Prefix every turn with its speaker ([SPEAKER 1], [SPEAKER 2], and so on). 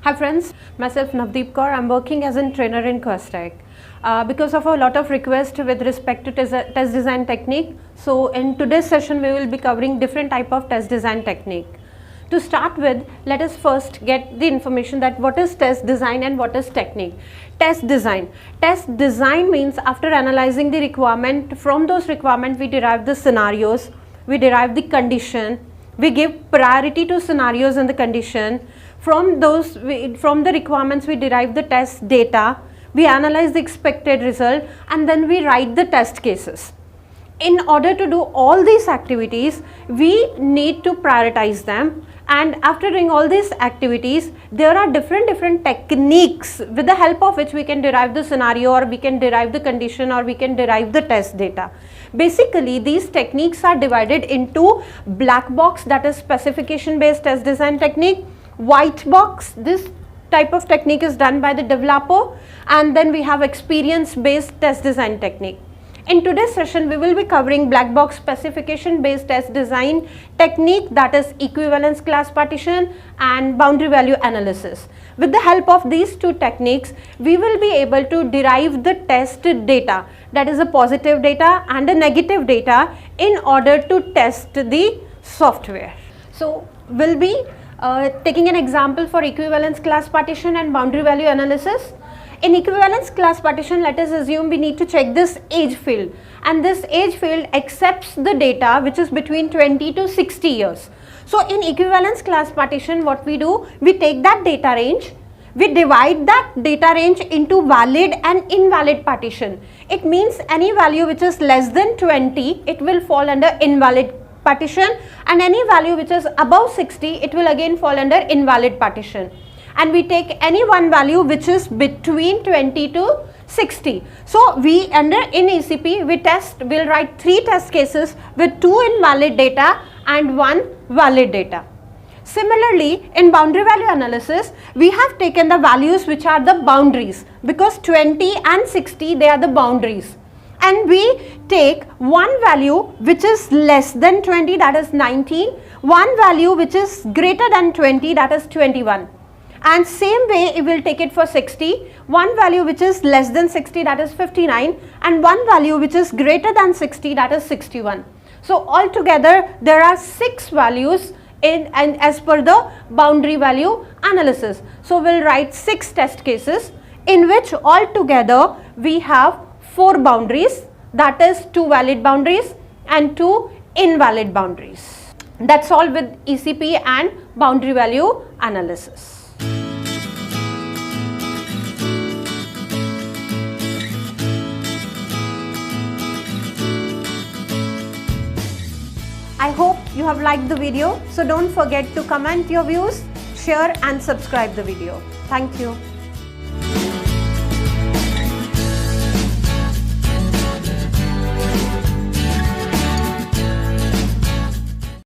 [SPEAKER 1] Hi friends, myself Navdeep Kaur. I'm working as a trainer in Quastech. Because of a lot of requests with respect to test design technique, so in today's session we will be covering different type of test design technique. To start with, let us first get the information that what is test design and what is technique. Test design. Test design means after analyzing the requirement, from those requirements we derive the scenarios, we derive the condition, we give priority to scenarios and the condition. From the requirements we derive the test data, we analyze the expected result, and then we write the test cases. In order to do all these activities, we need to prioritize them, and after doing all these activities, there are different techniques with the help of which we can derive the scenario, or we can derive the condition, or we can derive the test data. Basically, these techniques are divided into black box, that is specification based test design technique, white box, this type of technique is done by the developer, and then we have experience based test design technique. In today's session, we will be covering black box specification based test design technique, that is equivalence class partition and boundary value analysis. With the help of these two techniques, we will be able to derive the test data, that is a positive data and a negative data, in order to test the software. So, we'll be taking an example for equivalence class partition and boundary value analysis. In equivalence class partition, let us assume we need to check this age field, and this age field accepts the data which is between 20 to 60 years. So in equivalence class partition, what we do, we take that data range, we divide that data range into valid and invalid partition. It means any value which is less than 20, it will fall under invalid partition, and any value which is above 60, it will again fall under invalid partition. And we take any one value which is between 20 to 60. So we in ECP we'll write 3 test cases with 2 invalid data and 1 valid data. Similarly, in boundary value analysis, we have taken the values which are the boundaries, because 20 and 60, they are the boundaries. And we take one value which is less than 20, that is 19, one value which is greater than 20, that is 21. And same way we will take it for 60, one value which is less than 60, that is 59, and one value which is greater than 60, that is 61. So altogether there are 6 values and as per the boundary value analysis. So we'll write 6 test cases in which altogether we have 4 boundaries, that is 2 valid boundaries and 2 invalid boundaries. That's all with ECP and boundary value analysis. I hope you have liked the video, so don't forget to comment your views, share and subscribe the video. Thank you.